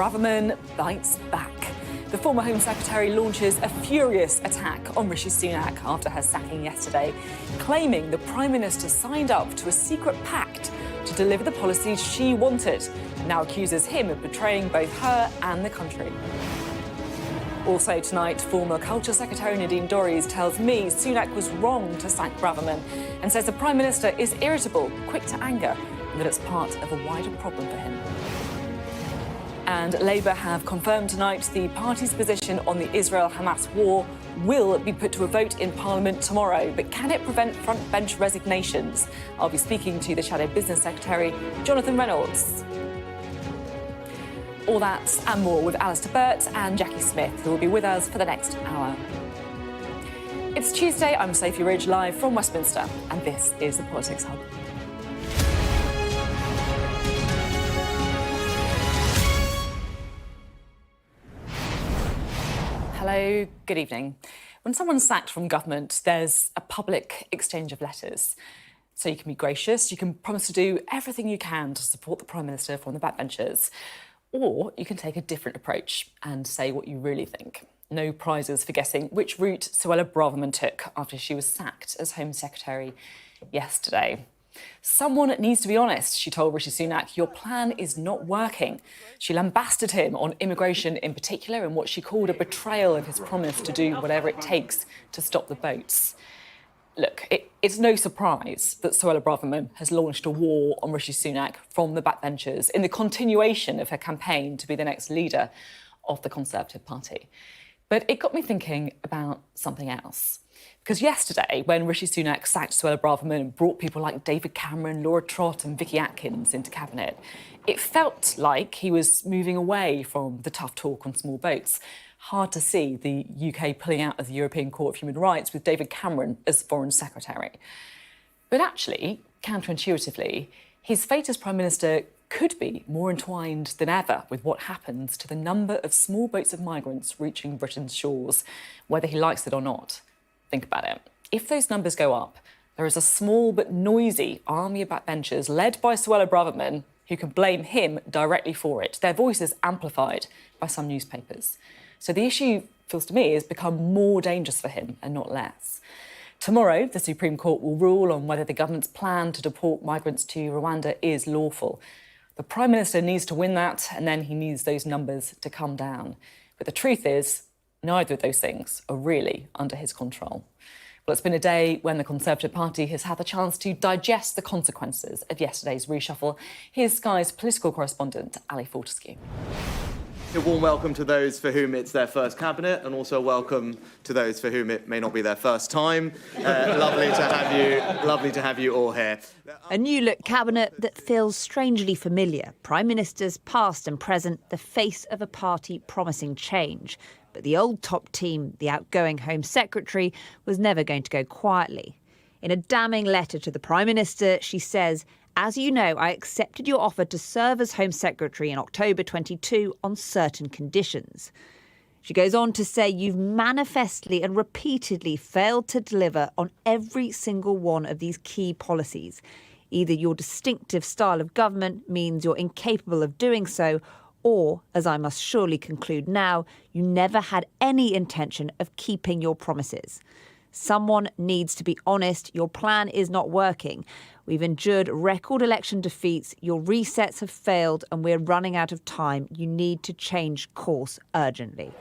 Braverman bites back. The former Home Secretary launches a furious attack on Rishi Sunak after her sacking yesterday, claiming the Prime Minister signed up to a secret pact to deliver the policies she wanted, and now accuses him of betraying both her and the country. Also tonight, former Culture Secretary Nadine Dorries tells me Sunak was wrong to sack Braverman and says the Prime Minister is irritable, quick to anger, and that it's part of a wider problem for him. And Labour have confirmed tonight the party's position on the Israel-Hamas war will be put to a vote in Parliament tomorrow. But can it prevent frontbench resignations? I'll be speaking to the Shadow Business Secretary, Jonathan Reynolds. All that and more with Alistair, Burt and Jacqui Smith, who will be with us for the next hour. It's Tuesday, I'm Sophy Ridge, live from Westminster, and this is the Politics Hub. Hello, good evening. When someone's sacked from government, there's a public exchange of letters. So you can be gracious, you can promise to do everything you can to support the Prime Minister from the backbenchers. Or you can take a different approach and say what you really think. No prizes for guessing which route Suella Braverman took after she was sacked as Home Secretary yesterday. Someone needs to be honest, she told Rishi Sunak. Your plan is not working. She lambasted him on immigration in particular and what she called a betrayal of his promise to do whatever it takes to stop the boats. Look, it's no surprise that Suella Braverman has launched a war on Rishi Sunak from the backbenchers in the continuation of her campaign to be the next leader of the Conservative Party. But it got me thinking about something else. Because yesterday, when Rishi Sunak sacked Suella Braverman and brought people like David Cameron, Laura Trott and Vicky Atkins into Cabinet, it felt like he was moving away from the tough talk on small boats. Hard to see the UK pulling out of the European Court of Human Rights with David Cameron as Foreign Secretary. But actually, counterintuitively, his fate as Prime Minister could be more entwined than ever with what happens to the number of small boats of migrants reaching Britain's shores, whether he likes it or not. Think about it. If those numbers go up, there is a small but noisy army of backbenchers led by Suella Braverman who can blame him directly for it. Their voices amplified by some newspapers. So the issue, feels to me, has become more dangerous for him and not less. Tomorrow, the Supreme Court will rule on whether the government's plan to deport migrants to Rwanda is lawful. The Prime Minister needs to win that, and then he needs those numbers to come down. But the truth is, neither of those things are really under his control. Well, it's been a day when the Conservative Party has had the chance to digest the consequences of yesterday's reshuffle. Here's Sky's political correspondent, Ali Fortescue. A warm welcome to those for whom it's their first cabinet, and also a welcome to those for whom it may not be their first time. Lovely to have you all here. A new-look cabinet that feels strangely familiar. Prime Ministers past and present, the face of a party promising change. But the old top team, the outgoing Home Secretary, was never going to go quietly. In a damning letter to the Prime Minister, she says, "As you know, I accepted your offer to serve as Home Secretary in October 22 on certain conditions." She goes on to say, "You've manifestly and repeatedly failed to deliver on every single one of these key policies. Either your distinctive style of government means you're incapable of doing so, or, as I must surely conclude now, you never had any intention of keeping your promises. Someone needs to be honest. Your plan is not working. We've endured record election defeats. Your resets have failed and we're running out of time. You need to change course urgently."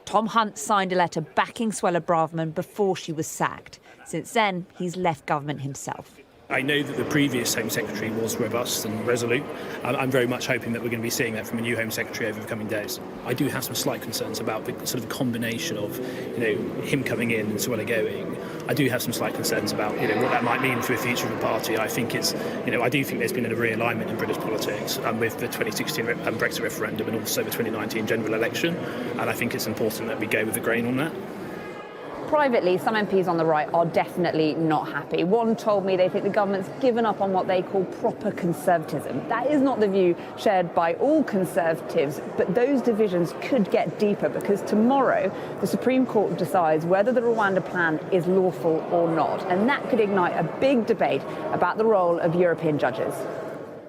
Tom Hunt signed a letter backing Suella Braverman before she was sacked. Since then, he's left government himself. I know that the previous Home Secretary was robust and resolute. I'm very much hoping that we're going to be seeing that from a new Home Secretary over the coming days. I do have some slight concerns about the sort of combination of, him coming in and Suella going. I do have some slight concerns about, what that might mean for the future of the party. I think it's, I do think there's been a realignment in British politics with the 2016 Brexit referendum and also the 2019 general election. And I think it's important that we go with the grain on that. Privately, some MPs on the right are definitely not happy. One told me they think the government's given up on what they call proper conservatism. That is not the view shared by all Conservatives, but those divisions could get deeper because tomorrow the Supreme Court decides whether the Rwanda plan is lawful or not. And that could ignite a big debate about the role of European judges.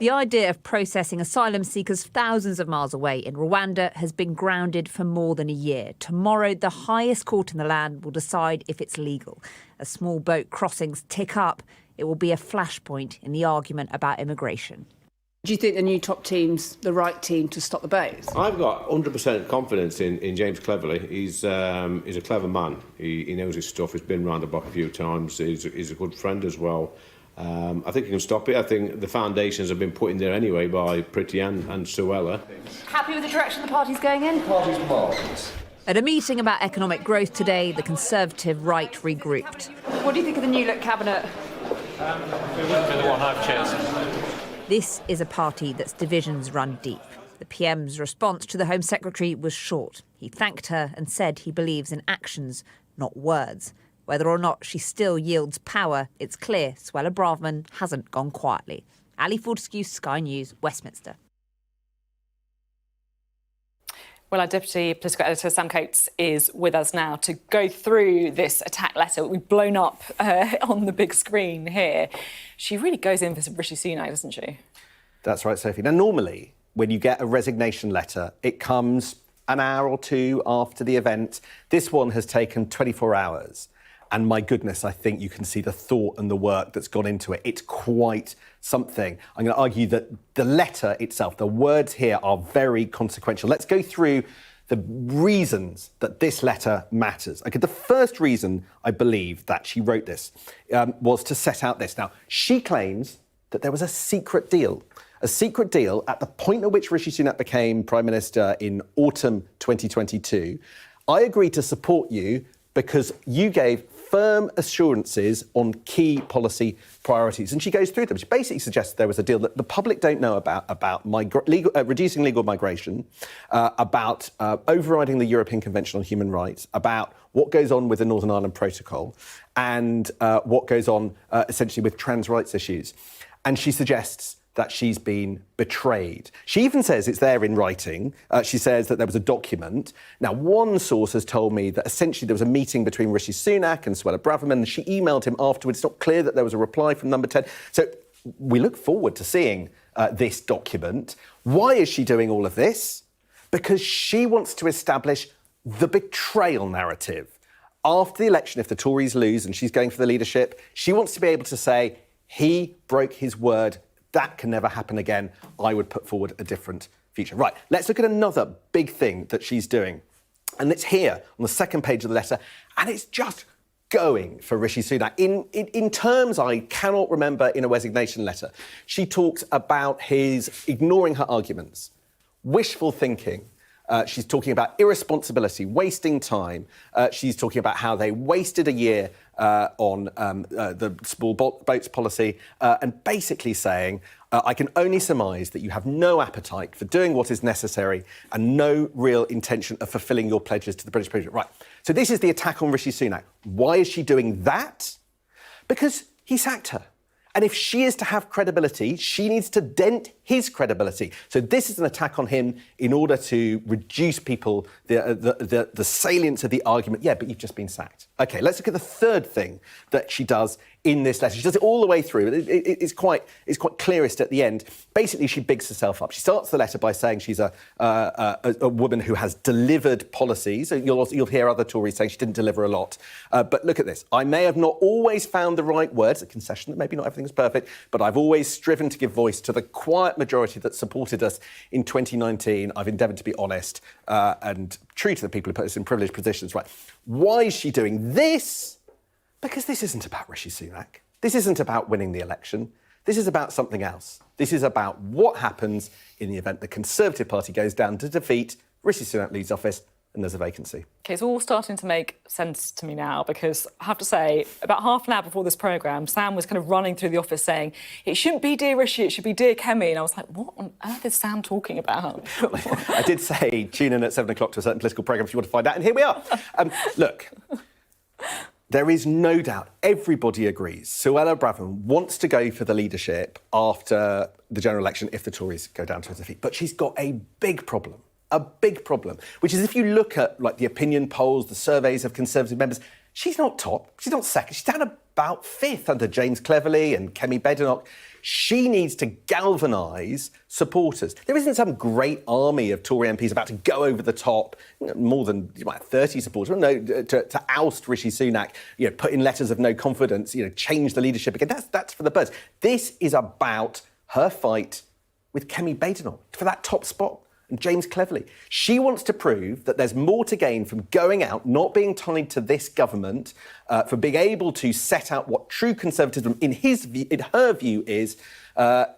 The idea of processing asylum seekers thousands of miles away in Rwanda has been grounded for more than a year. Tomorrow, the highest court in the land will decide if it's legal. As small boat crossings tick up, it will be a flashpoint in the argument about immigration. Do you think the new top team's the right team to stop the boats? I've got 100% confidence in James Cleverly. He's a clever man. He knows his stuff. He's been round the block a few times. He's a good friend as well. I think he can stop it. I think the foundations have been put in there anyway by Pretty and Suella. Happy with the direction the party's going in? Party's marvellous. At a meeting about economic growth today, the Conservative right regrouped. What do you think of the new look cabinet? We wouldn't be the one I've chosen. This is a party that's divisions run deep. The PM's response to the Home Secretary was short. He thanked her and said he believes in actions, not words. Whether or not she still yields power, it's clear Suella Braverman hasn't gone quietly. Ali Fortescue, Sky News, Westminster. Well, our Deputy Political Editor, Sam Coates, is with us now to go through this attack letter we've blown up on the big screen here. She really goes in for some Rishi Sunak, doesn't she? That's right, Sophie. Now, normally, when you get a resignation letter, it comes an hour or two after the event. This one has taken 24 hours. And my goodness, I think you can see the thought and the work that's gone into it. It's quite something. I'm going to argue that the letter itself, the words here are very consequential. Let's go through the reasons that this letter matters. Okay, the first reason I believe that she wrote this was to set out this. Now, she claims that there was a secret deal at the point at which Rishi Sunak became Prime Minister in autumn 2022. I agreed to support you because you gave firm assurances on key policy priorities. And she goes through them. She basically suggests there was a deal that the public don't know about reducing legal migration, about overriding the European Convention on Human Rights, about what goes on with the Northern Ireland Protocol, and what goes on essentially with trans rights issues. And she suggests that she's been betrayed. She even says it's there in writing. She says that there was a document. Now, one source has told me that essentially there was a meeting between Rishi Sunak and Suella Braverman. She emailed him afterwards. It's not clear that there was a reply from Number 10. So we look forward to seeing this document. Why is she doing all of this? Because she wants to establish the betrayal narrative. After the election, if the Tories lose and she's going for the leadership, she wants to be able to say, he broke his word. That can never happen again. I would put forward a different future. Right, let's look at another big thing that she's doing. And it's here on the second page of the letter. And it's just going for Rishi Sunak. In terms I cannot remember in a resignation letter, she talks about his ignoring her arguments, wishful thinking. She's talking about irresponsibility, wasting time. She's talking about how they wasted a year on the small boats policy and basically saying, I can only surmise that you have no appetite for doing what is necessary and no real intention of fulfilling your pledges to the British people. Right, so this is the attack on Rishi Sunak. Why is she doing that? Because he sacked her. And if she is to have credibility, she needs to dent his credibility. So this is an attack on him in order to reduce people, the salience of the argument. Yeah, but you've just been sacked. OK, let's look at the third thing that she does in this letter. She does it all the way through. It's quite clearest at the end. Basically, she bigs herself up. She starts the letter by saying she's a woman who has delivered policies. You'll hear other Tories saying she didn't deliver a lot. But look at this. I may have not always found the right words, a concession that maybe not everything is perfect, but I've always striven to give voice to the quiet majority that supported us in 2019. I've endeavoured to be honest and true to the people who put us in privileged positions. Right. Why is she doing this? Because this isn't about Rishi Sunak. This isn't about winning the election. This is about something else. This is about what happens in the event the Conservative Party goes down to defeat, Rishi Sunak leaves office, and there's a vacancy. OK, it's all starting to make sense to me now, because I have to say, about half an hour before this programme, Sam was kind of running through the office saying, it shouldn't be Dear Rishi, it should be Dear Kemi. And I was like, what on earth is Sam talking about? I did say, tune in at 7 o'clock to a certain political programme if you want to find out, and here we are. Look, there is no doubt, everybody agrees, Suella Braverman wants to go for the leadership after the general election if the Tories go down to a defeat. But she's got a big problem, which is if you look at like the opinion polls, the surveys of Conservative members, she's not top, she's not second, she's down about fifth under James Cleverly and Kemi Badenoch. She needs to galvanise supporters. There isn't some great army of Tory MPs about to go over the top, more than 30 supporters, to oust Rishi Sunak, put in letters of no confidence, change the leadership again. That's for the birds. This is about her fight with Kemi Badenoch for that top spot. And James Cleverly. She wants to prove that there's more to gain from going out, not being tied to this government, for being able to set out what true conservatism, in her view, is.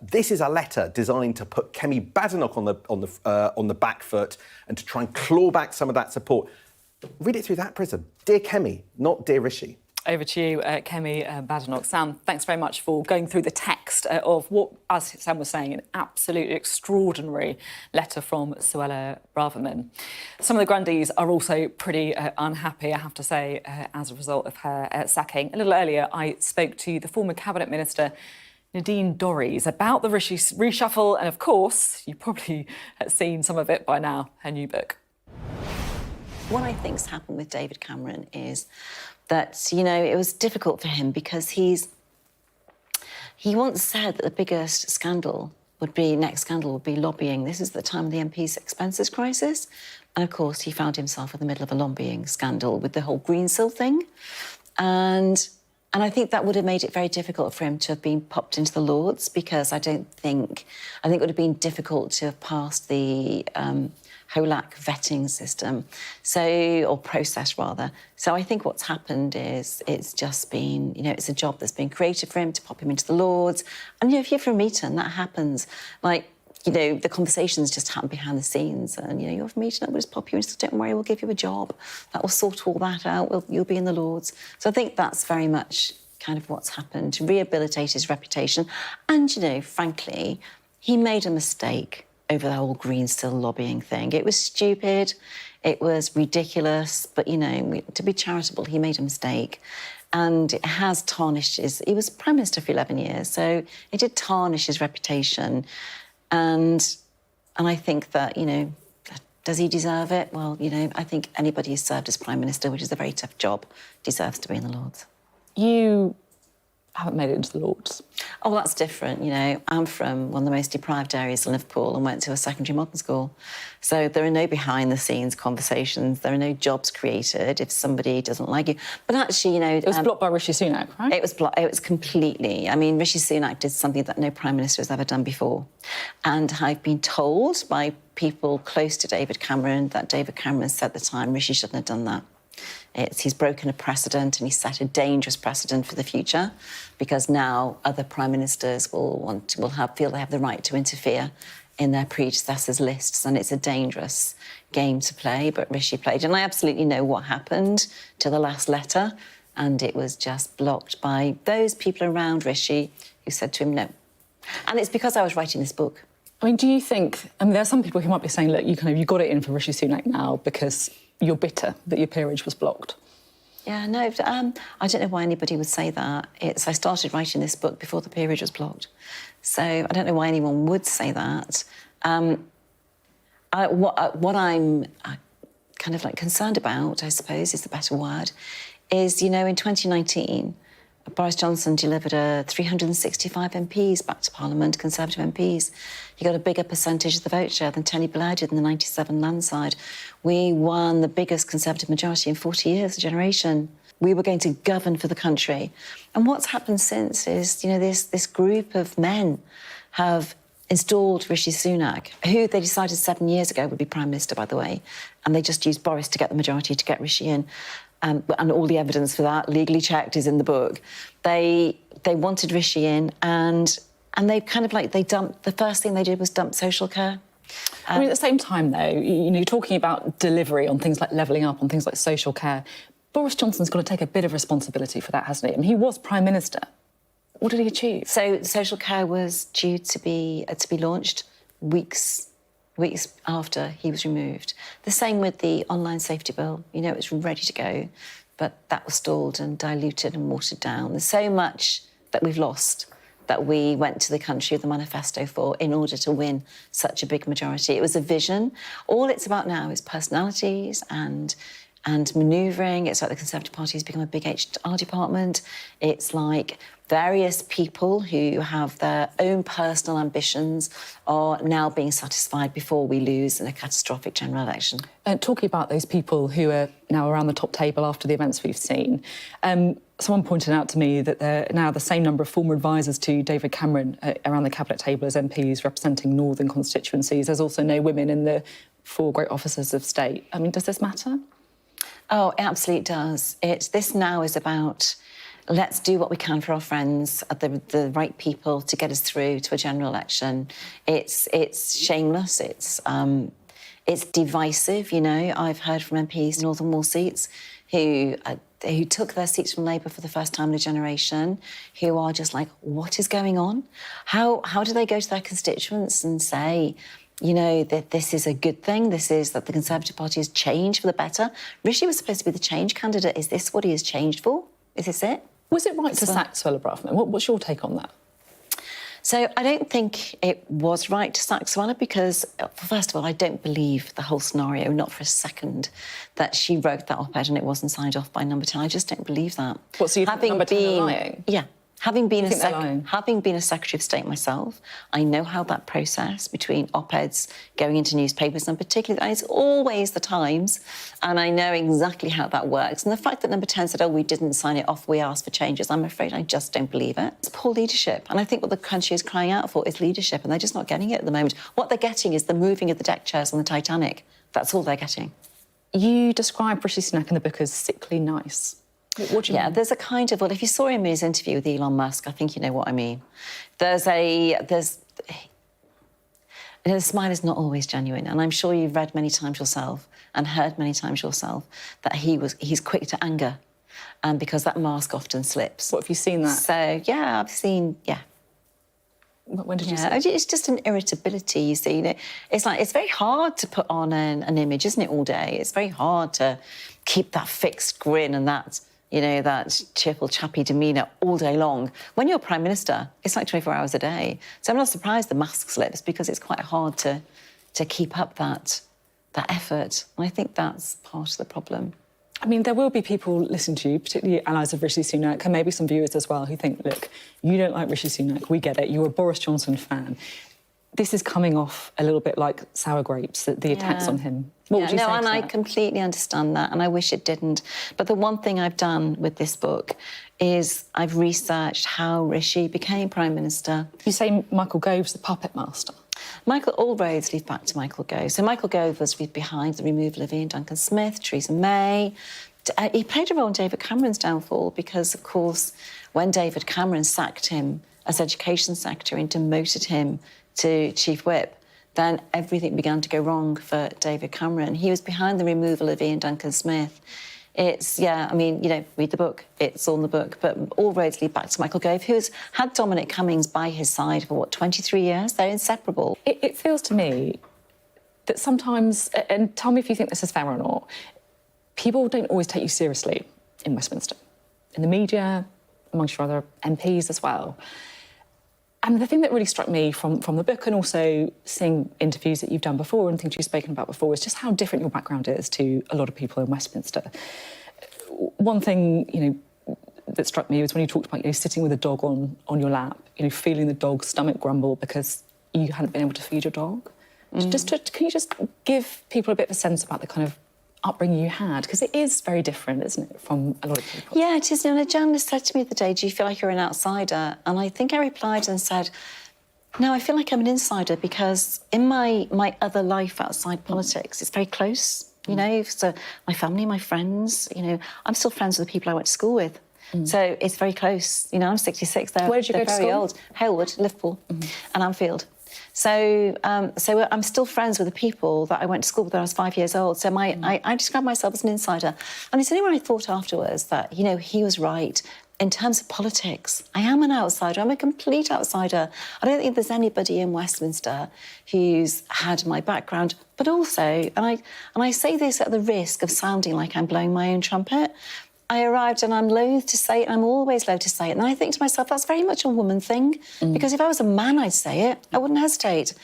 This is a letter designed to put Kemi Badenoch on the back foot and to try and claw back some of that support. Read it through that prism. Dear Kemi, not dear Rishi. Over to you, Kemi Badenoch. Sam, thanks very much for going through the text of what, as Sam was saying, an absolutely extraordinary letter from Suella Braverman. Some of the grandees are also pretty unhappy, I have to say, as a result of her sacking. A little earlier, I spoke to the former Cabinet Minister, Nadine Dorries, about the reshuffle, and of course, you've probably seen some of it by now, her new book. What I think's happened with David Cameron is that, it was difficult for him because he once said that the biggest next scandal would be lobbying. This is the time of the MP's expenses crisis. And, of course, he found himself in the middle of a lobbying scandal with the whole Greensill thing. And I think that would have made it very difficult for him to have been popped into the Lords, because I think it would have been difficult to have passed the HOLAC vetting system, or process rather. So I think what's happened is it's just been, it's a job that's been created for him to pop him into the Lords. And, if you're from Eton, that happens. The conversations just happen behind the scenes. And, you're from Eton, we'll just pop you into, don't worry, we'll give you a job. That will sort all that out. You'll be in the Lords. So I think that's very much kind of what's happened, to rehabilitate his reputation. And, frankly, he made a mistake over the whole Greensill lobbying thing. It was stupid, it was ridiculous, but, to be charitable, he made a mistake. And it has tarnished he was Prime Minister for 11 years, so it did tarnish his reputation. And I think that, does he deserve it? Well, I think anybody who's served as Prime Minister, which is a very tough job, deserves to be in the Lords. You haven't made it into the Lords. Oh, that's different, I'm from one of the most deprived areas in Liverpool and went to a secondary modern school. So there are no behind-the-scenes conversations, there are no jobs created if somebody doesn't like you. But actually, It was blocked by Rishi Sunak, right? It was blocked, it was completely. I mean, Rishi Sunak did something that no Prime Minister has ever done before. And I've been told by people close to David Cameron that David Cameron said at the time Rishi shouldn't have done that. He's broken a precedent, and he's set a dangerous precedent for the future, because now other Prime Ministers feel they have the right to interfere in their predecessors' lists, and it's a dangerous game to play, but Rishi played. And I absolutely know what happened to the last letter, and it was just blocked by those people around Rishi who said to him no. And it's because I was writing this book. I mean, do you think... there are some people who might be saying, look, you got it in for Rishi Sunak now because you're bitter that your peerage was blocked. Yeah, no, I don't know why anybody would say that. I started writing this book before the peerage was blocked. So I don't know why anyone would say that. What I'm kind of concerned about, I suppose is the better word, is, in 2019, Boris Johnson delivered 365 MPs back to Parliament, Conservative MPs. He got a bigger percentage of the vote share than Tony Blair did in the 97 landslide. We won the biggest Conservative majority in 40 years, a generation. We were going to govern for the country. And what's happened since is, this group of men have installed Rishi Sunak, who they decided 7 years ago would be Prime Minister, by the way, and they just used Boris to get the majority, to get Rishi in. And all the evidence for that, legally checked, is in the book. They wanted Rishi in, and they kind of they dumped. The first thing they did was dump social care. I mean, at the same time, though, you're talking about delivery on things like levelling up, on things like social care. Boris Johnson's got to take a bit of responsibility for that, hasn't he? I mean, he was Prime Minister. What did he achieve? So social care was due to be launched weeks after he was removed. The same with the online safety bill. It was ready to go, but that was stalled and diluted and watered down. There's so much that we've lost that we went to the country with the manifesto for in order to win such a big majority. It was a vision. All it's about now is personalities and and manoeuvring. It's like the Conservative Party has become a big HR department. It's like various people who have their own personal ambitions are now being satisfied before we lose in a catastrophic general election. Talking about those people who are now around the top table after the events we've seen, someone pointed out to me that there are now the same number of former advisors to David Cameron around the cabinet table as MPs representing northern constituencies. There's also no women in the 4 great offices of state. I mean, does this matter? Oh, it absolutely does. This now is about let's do what we can for our friends, the right people to get us through to a general election. It's shameless. It's divisive. You know, I've heard from MPs in Northern Wall seats who took their seats from Labour for the first time in a generation, who are just like, what is going on? How do they go to their constituents and say, you know, that this is a good thing, this is that the Conservative Party has changed for the better? Rishi was supposed to be the change candidate. Is this what he has changed for? Is this it? Was it right to sack Suella Braverman? What's your take on that? So I don't think it was right to sack Suella because, first of all, I don't believe the whole scenario, not for a second, that she wrote that op-ed and it wasn't signed off by Number 10. I just don't believe that. What, so you think Number 10 are lying? Yeah. Having been a Secretary of State myself, I know how that process between op-eds going into newspapers, and particularly, and it's always the Times, and I know exactly how that works. And the fact that Number 10 said, oh, we didn't sign it off, we asked for changes, I'm afraid I just don't believe it. It's poor leadership, and I think what the country is crying out for is leadership, and they're just not getting it at the moment. What they're getting is the moving of the deck chairs on the Titanic. That's all they're getting. You describe Rishi Sunak in the book as sickly nice. What do you mean? There's a kind of, well, if you saw him in his interview with Elon Musk, I think you know what I mean. The smile is not always genuine, and I'm sure you've read many times yourself and heard many times yourself that he's quick to anger, because that mask often slips. What, have you seen that? So, yeah, I've seen, yeah. When did you see it? It's just an irritability, you see. You know, it's like, it's very hard to put on an image, isn't it, all day? It's very hard to keep that fixed grin and that, you know, that cheerful, chappy demeanour all day long. When you're Prime Minister, it's like 24 hours a day. So I'm not surprised the mask slips, because it's quite hard to keep up that effort. And I think that's part of the problem. I mean, there will be people listening to you, particularly allies of Rishi Sunak, and maybe some viewers as well, who think, look, you don't like Rishi Sunak, we get it, you're a Boris Johnson fan. This is coming off a little bit like sour grapes, the attacks on him. What would you say to that? I completely understand that, and I wish it didn't. But the one thing I've done with this book is I've researched how Rishi became Prime Minister. You say Michael Gove's the puppet master. All roads lead back to Michael Gove. So Michael Gove was behind the removal of Ian Duncan Smith, Theresa May. He played a role in David Cameron's downfall because, of course, when David Cameron sacked him as Education Secretary and demoted him to Chief Whip, then everything began to go wrong for David Cameron. He was behind the removal of Ian Duncan Smith. I mean, you know, read the book. It's all in the book. But all roads lead back to Michael Gove, who's had Dominic Cummings by his side for, 23 years? They're inseparable. It feels to me that sometimes, and tell me if you think this is fair or not, people don't always take you seriously in Westminster, in the media, amongst your other MPs as well. And the thing that really struck me from the book, and also seeing interviews that you've done before and things you've spoken about before, is just how different your background is to a lot of people in Westminster. One thing, you know, that struck me was when you talked about, you know, sitting with a dog on your lap, you know, feeling the dog's stomach grumble because you hadn't been able to feed your dog. Can you just give people a bit of a sense about the kind of upbringing you had? Because it is very different, isn't it, from a lot of people? Yeah, it is. And a journalist said to me the other day, do you feel like you're an outsider? And I think I replied and said, no, I feel like I'm an insider because in my other life outside politics, it's very close, you know, so my family, my friends, you know, I'm still friends with the people I went to school with. So it's very close. You know, I'm 66, they're Where did you go to very school? old. Halewood, Liverpool, and Anfield. So I'm still friends with the people that I went to school with when I was 5 years old. So I describe myself as an insider. And it's only when I thought afterwards that, you know, he was right. In terms of politics, I am an outsider. I'm a complete outsider. I don't think there's anybody in Westminster who's had my background. But also, and I say this at the risk of sounding like I'm blowing my own trumpet, I arrived, and I'm loath to say it, and I'm always loath to say it. And I think to myself, that's very much a woman thing, because if I was a man, I'd say it. I wouldn't hesitate.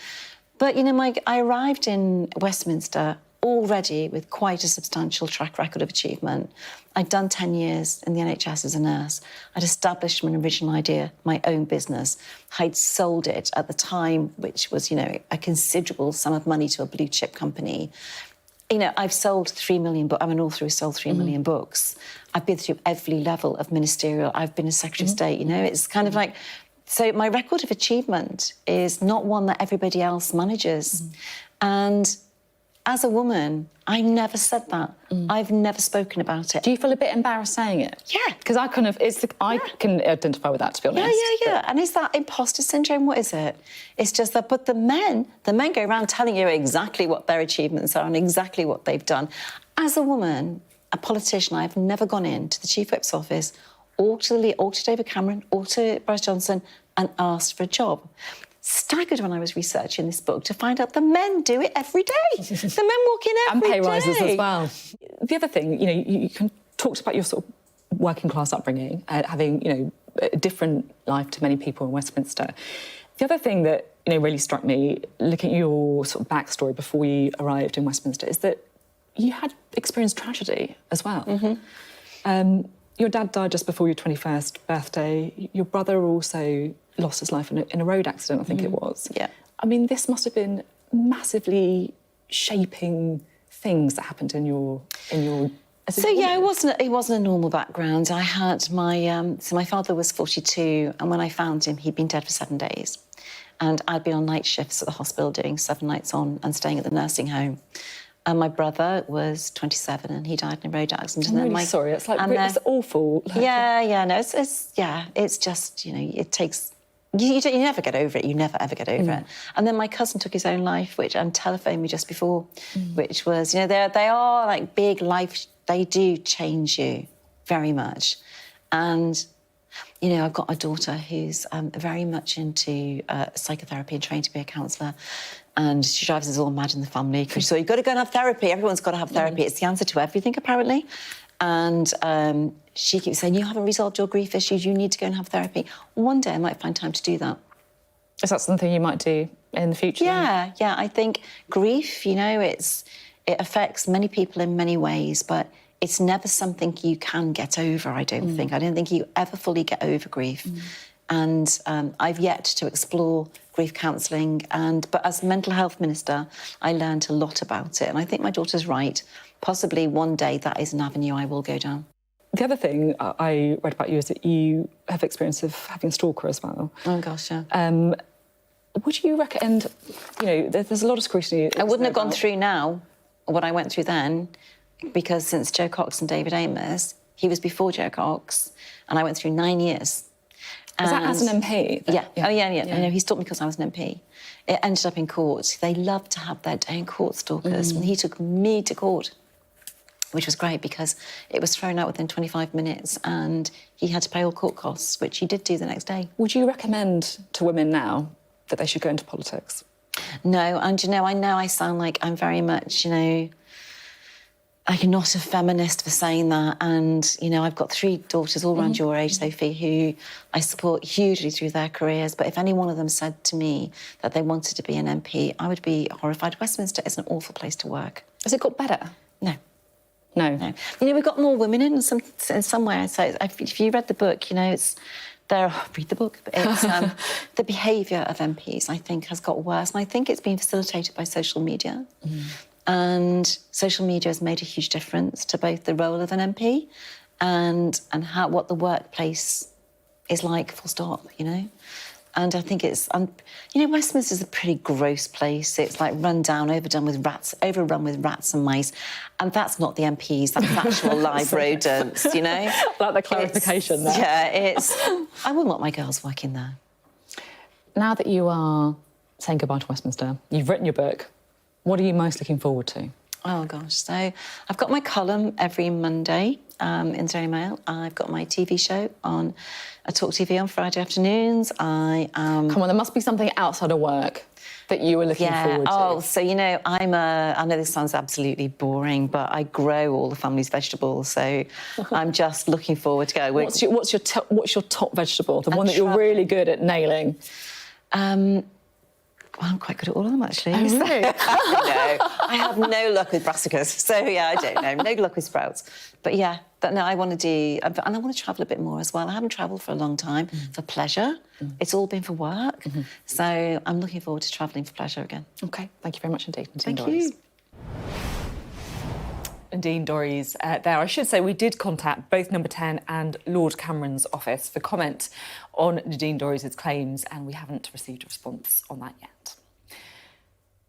But, you know, I arrived in Westminster already with quite a substantial track record of achievement. I'd done 10 years in the NHS as a nurse. I'd established from an original idea my own business. I'd sold it at the time, which was, a considerable sum of money to a blue chip company. I've sold 3 million books. I'm an author who sold 3 million books. I've been through every level of ministerial. I've been a Secretary of State, It's kind of like... So my record of achievement is not one that everybody else manages. And as a woman, I never said that. I've never spoken about it. Do you feel a bit embarrassed saying it? Yeah. Because I can identify with that, to be honest. Yeah. And is that imposter syndrome? What is it? It's just that, but the men go around telling you exactly what their achievements are and exactly what they've done. As a woman, a politician, I've never gone into the Chief Whip's office or to David Cameron or to Boris Johnson and asked for a job. Staggered when I was researching this book to find out the men do it every day. The men walk in every day. And pay rises as well. The other thing, you talked about your sort of working class upbringing, having, a different life to many people in Westminster. The other thing that, really struck me, looking at your sort of backstory before you arrived in Westminster, is that you had experienced tragedy as well. Your dad died just before your 21st birthday. Your brother also lost his life in a road accident, I think it was. Yeah. I mean, this must have been massively shaping things that happened in your. So yeah, it wasn't a normal background. I had my father was 42, and when I found him, he'd been dead for 7 days, and I'd been on night shifts at the hospital doing 7 nights on and staying at the nursing home. And my brother was 27 and he died in a road accident. I'm really sorry. It's it's awful. Yeah. No, it's just it takes. You never get over it. You never ever get over it. And then my cousin took his own life, and telephoned me just before, which was they are like big life. They do change you very much, and I've got a daughter who's very much into psychotherapy and trained to be a counsellor. And she drives us all mad in the family because so you've got to go and have therapy. Everyone's got to have therapy. It's the answer to everything, apparently. And she keeps saying, you haven't resolved your grief issues. You need to go and have therapy. One day I might find time to do that. Is that something you might do in the future? Yeah. I think grief, it affects many people in many ways, but it's never something you can get over, I don't think. I don't think you ever fully get over grief. And I've yet to explore grief counselling, but as mental health minister, I learned a lot about it. And I think my daughter's right. Possibly one day that is an avenue I will go down. The other thing I read about you is that you have experience of having a stalker as well. Oh, gosh, yeah. Would you recommend, there's a lot of scrutiny. I wouldn't have gone through now what I went through then, because since Joe Cox and David Amos, he was before Joe Cox, and I went through 9 years. Is that as an MP? Yeah. Oh, yeah. He stopped me because I was an MP. It ended up in court. They love to have their day in court, stalkers. And he took me to court, which was great because it was thrown out within 25 minutes and he had to pay all court costs, which he did do the next day. Would you recommend to women now that they should go into politics? No, and I know I sound like I'm very much, I'm not a feminist for saying that. And, I've got 3 daughters all around your age, Sophie, who I support hugely through their careers. But if any one of them said to me that they wanted to be an MP, I would be horrified. Westminster is an awful place to work. Has it got better? No. No. We've got more women in some way. So if you read the book, read the book. But it's the behaviour of MPs, I think, has got worse. And I think it's been facilitated by social media. And social media has made a huge difference to both the role of an MP and what the workplace is like, full stop, And I think it's, Westminster's a pretty gross place. It's like overrun with rats and mice. And that's not the MPs, that's actual live rodents, Like the clarification there. Yeah, I wouldn't want my girls working there. Now that you are saying goodbye to Westminster, you've written your book. What are you most looking forward to? Oh, gosh. So I've got my column every Monday in Daily Mail. I've got my TV show on Talk TV on Friday afternoons. Come on, there must be something outside of work that you were looking forward to. Oh, so, I know this sounds absolutely boring, but I grow all the family's vegetables, so I'm just looking forward to go. What's your top vegetable? The one that you're really good at nailing? Well, I'm quite good at all of them, actually. Oh, really? No, I have no luck with brassicas. So, yeah, I don't know. No luck with sprouts. But, yeah, no, I want to do... And I want to travel a bit more as well. I haven't travelled for a long time for pleasure. It's all been for work. So I'm looking forward to travelling for pleasure again. OK, thank you very much indeed, Nadine Thank Dorries. you. Nadine Dorries there. I should say we did contact both Number 10 and Lord Cameron's office for comment on Nadine Dorries' claims, and we haven't received a response on that yet.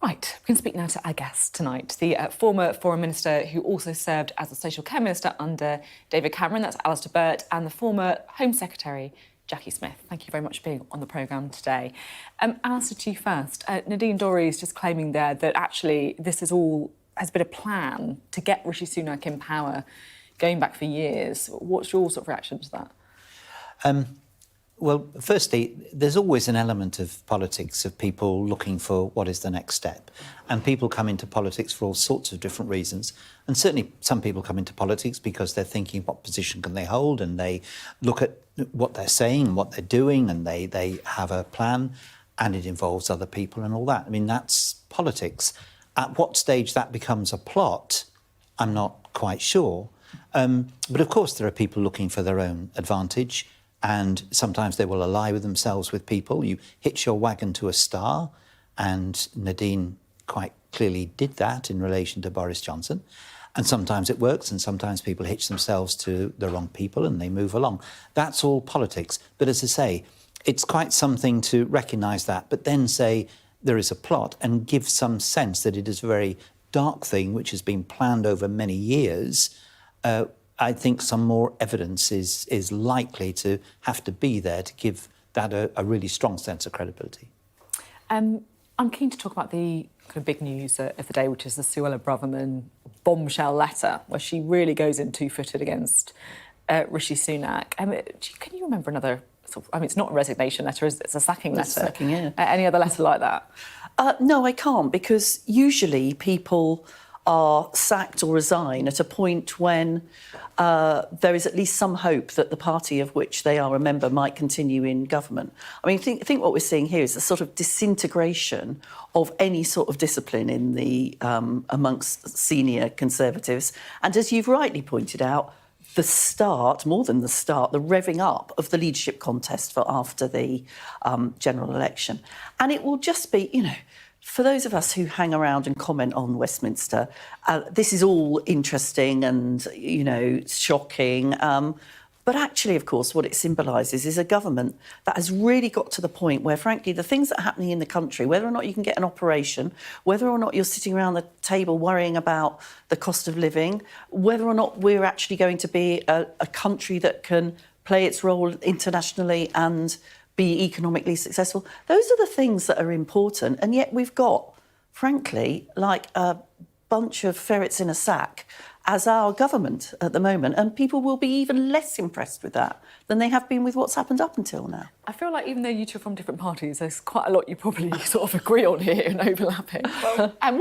Right, we can speak now to our guest tonight, the former Foreign Minister who also served as the Social Care Minister under David Cameron, that's Alistair Burt, and the former Home Secretary, Jacqui Smith. Thank you very much for being on the programme today. Alistair, to you first. Nadine Dorries just claiming there that actually this is all has been a plan to get Rishi Sunak in power going back for years. What's your sort of reaction to that? Well, firstly, there's always an element of politics of people looking for what is the next step. And people come into politics for all sorts of different reasons. And certainly some people come into politics because they're thinking what position can they hold, and they look at what they're saying and what they're doing, and they have a plan, and it involves other people and all that. I mean, that's politics. At what stage that becomes a plot, I'm not quite sure. But of course, there are people looking for their own advantage, and sometimes they will ally with themselves with people. You hitch your wagon to a star, and Nadine quite clearly did that in relation to Boris Johnson. And sometimes it works, and sometimes people hitch themselves to the wrong people and they move along. That's all politics. But as I say, it's quite something to recognise that, but then say, there is a plot, and give some sense that it is a very dark thing which has been planned over many years. I think some more evidence is likely to have to be there to give that a really strong sense of credibility. I'm keen to talk about the kind of big news of the day, which is the Suella Braverman bombshell letter, where she really goes in two-footed against Rishi Sunak. Can you remember another... it's not a resignation letter, it's a sacking letter. Sacking, yeah. Any other letter like that? No, I can't, because usually people are sacked or resign at a point when there is at least some hope that the party of which they are a member might continue in government. I mean, I think what we're seeing here is a sort of disintegration of any sort of discipline in the amongst senior Conservatives. And as you've rightly pointed out, the start, more than the start, the revving up of the leadership contest for after the general election. And it will just be, for those of us who hang around and comment on Westminster, this is all interesting and, shocking. But actually, of course, what it symbolises is a government that has really got to the point where, frankly, the things that are happening in the country, whether or not you can get an operation, whether or not you're sitting around the table worrying about the cost of living, whether or not we're actually going to be a country that can play its role internationally and be economically successful, those are the things that are important. And yet we've got, frankly, like a bunch of ferrets in a sack as our government at the moment, and people will be even less impressed with that than they have been with what's happened up until now. I feel like even though you two are from different parties, there's quite a lot you probably sort of agree on here and overlapping. And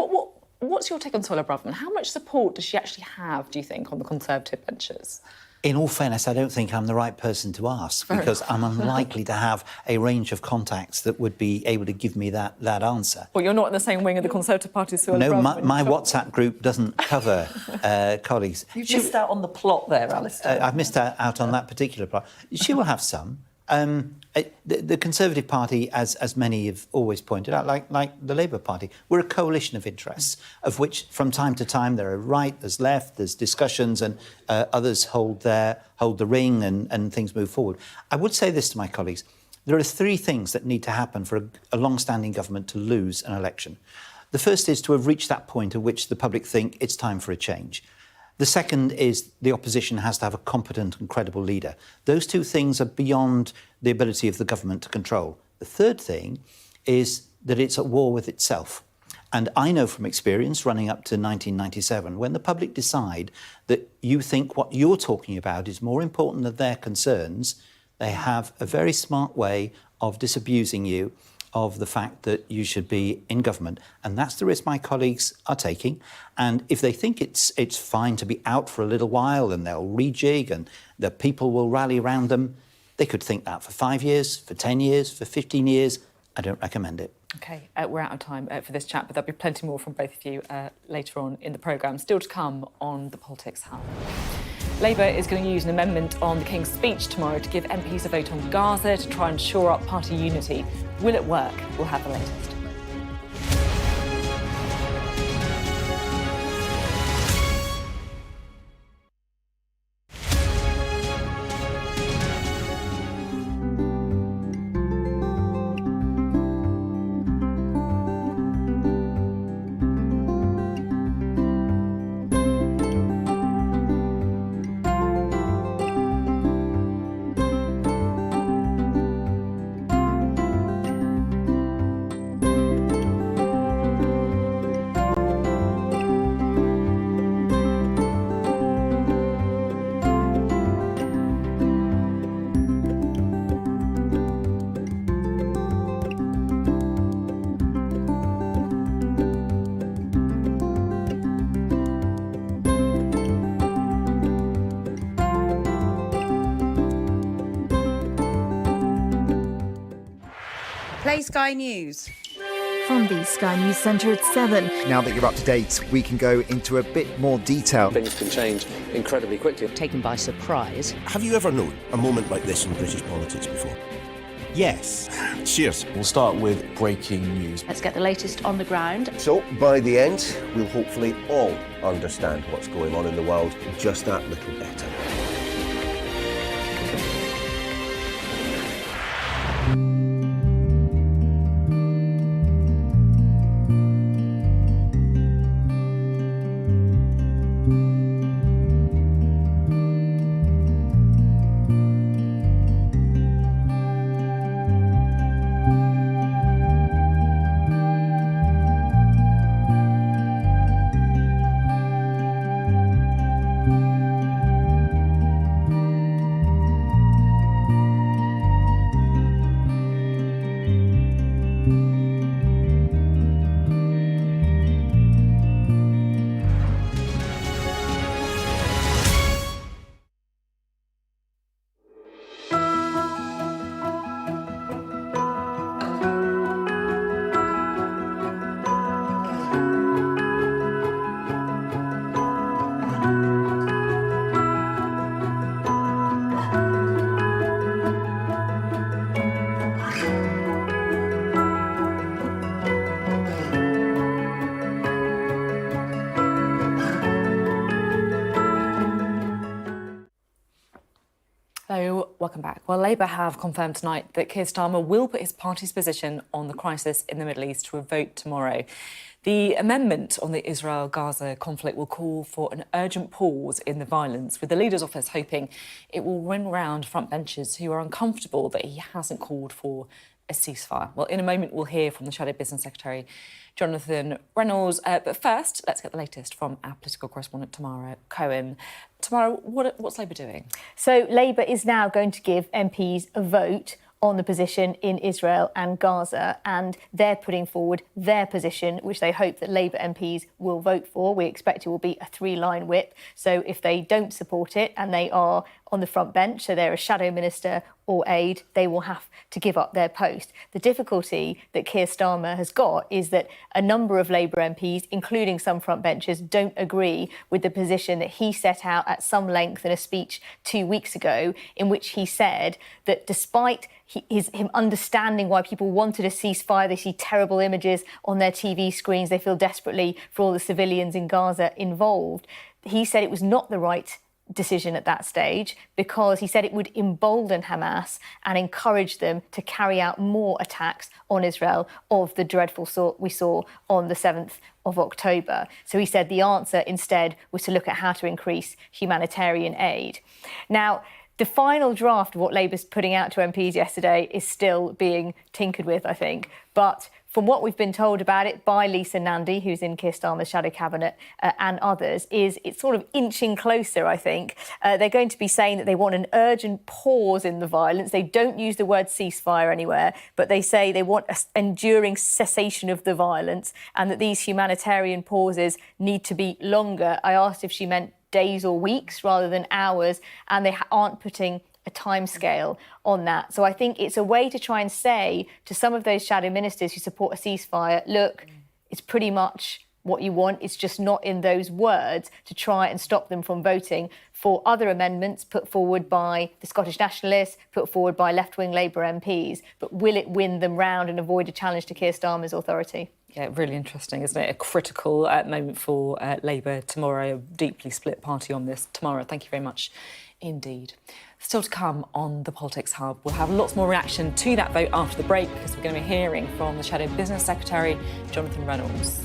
what's your take on Suella Braverman? How much support does she actually have, do you think, on the Conservative benches? In all fairness, I don't think I'm the right person to ask, because I'm unlikely to have a range of contacts that would be able to give me that answer. Well, you're not in the same wing of the Conservative Party as Suella No, Braverman. my WhatsApp group doesn't cover colleagues. You've missed out on the plot there, Alistair. I've missed out on that particular plot. She will have some. The Conservative Party, as many have always pointed out, like the Labour Party, we're a coalition of interests, of which from time to time there are right, there's left, there's discussions, and others hold the ring and things move forward. I would say this to my colleagues. There are three things that need to happen for a long-standing government to lose an election. The first is to have reached that point at which the public think it's time for a change. The second is the opposition has to have a competent and credible leader. Those two things are beyond the ability of the government to control. The third thing is that it's at war with itself. And I know from experience, running up to 1997, when the public decide that you think what you're talking about is more important than their concerns, they have a very smart way of disabusing you of the fact that you should be in government. And that's the risk my colleagues are taking. And if they think it's fine to be out for a little while and they'll rejig and the people will rally around them, they could think that for 5 years, for 10 years, for 15 years. I don't recommend it. OK, we're out of time for this chat, but there'll be plenty more from both of you later on in the programme. Still to come on the Politics Hub. Labour is going to use an amendment on the King's speech tomorrow to give MPs a vote on Gaza to try and shore up party unity. Will it work? We'll have the latest. Play Sky News. From the Sky News Centre at 7. Now that you're up to date, we can go into a bit more detail. Things can change incredibly quickly. Taken by surprise. Have you ever known a moment like this in British politics before? Yes. Cheers. We'll start with breaking news. Let's get the latest on the ground. So, by the end, we'll hopefully all understand what's going on in the world just that little better. So, welcome back. Well, Labour have confirmed tonight that Keir Starmer will put his party's position on the crisis in the Middle East to a vote tomorrow. The amendment on the Israel-Gaza conflict will call for an urgent pause in the violence, with the Leader's office hoping it will win round front benchers who are uncomfortable that he hasn't called for a ceasefire. Well, in a moment, we'll hear from the Shadow Business Secretary, Jonathan Reynolds. But first, let's get the latest from our political correspondent, Tamara Cohen. Tamara, what's Labour doing? So Labour is now going to give MPs a vote on the position in Israel and Gaza, and they're putting forward their position, which they hope that Labour MPs will vote for. We expect it will be a 3-line whip. So if they don't support it and they are on the front bench, so they're a shadow minister or aide, they will have to give up their post. The difficulty that Keir Starmer has got is that a number of Labour MPs, including some frontbenchers, don't agree with the position that he set out at some length in a speech 2 weeks ago, in which he said that despite him understanding why people wanted a ceasefire, they see terrible images on their TV screens, they feel desperately for all the civilians in Gaza involved. He said it was not the right decision at that stage because he said it would embolden Hamas and encourage them to carry out more attacks on Israel of the dreadful sort we saw on the 7th of October. So he said the answer instead was to look at how to increase humanitarian aid. Now, the final draft of what Labour's putting out to MPs yesterday is still being tinkered with, I think. But from what we've been told about it by Lisa Nandy, who's in Keir Starmer's shadow cabinet, and others, is it's sort of inching closer, I think. They're going to be saying that they want an urgent pause in the violence. They don't use the word ceasefire anywhere, but they say they want an enduring cessation of the violence and that these humanitarian pauses need to be longer. I asked if she meant days or weeks rather than hours, and they aren't putting a a timescale on that. So I think it's a way to try and say to some of those shadow ministers who support a ceasefire, look, it's pretty much what you want. It's just not in those words, to try and stop them from voting for other amendments put forward by the Scottish Nationalists, put forward by left-wing Labour MPs. But will it win them round and avoid a challenge to Keir Starmer's authority? Yeah, really interesting, isn't it? A critical moment for Labour tomorrow, a deeply split party on this tomorrow. Thank you very much indeed. Still to come on the Politics Hub. We'll have lots more reaction to that vote after the break, because we're going to be hearing from the Shadow Business Secretary, Jonathan Reynolds.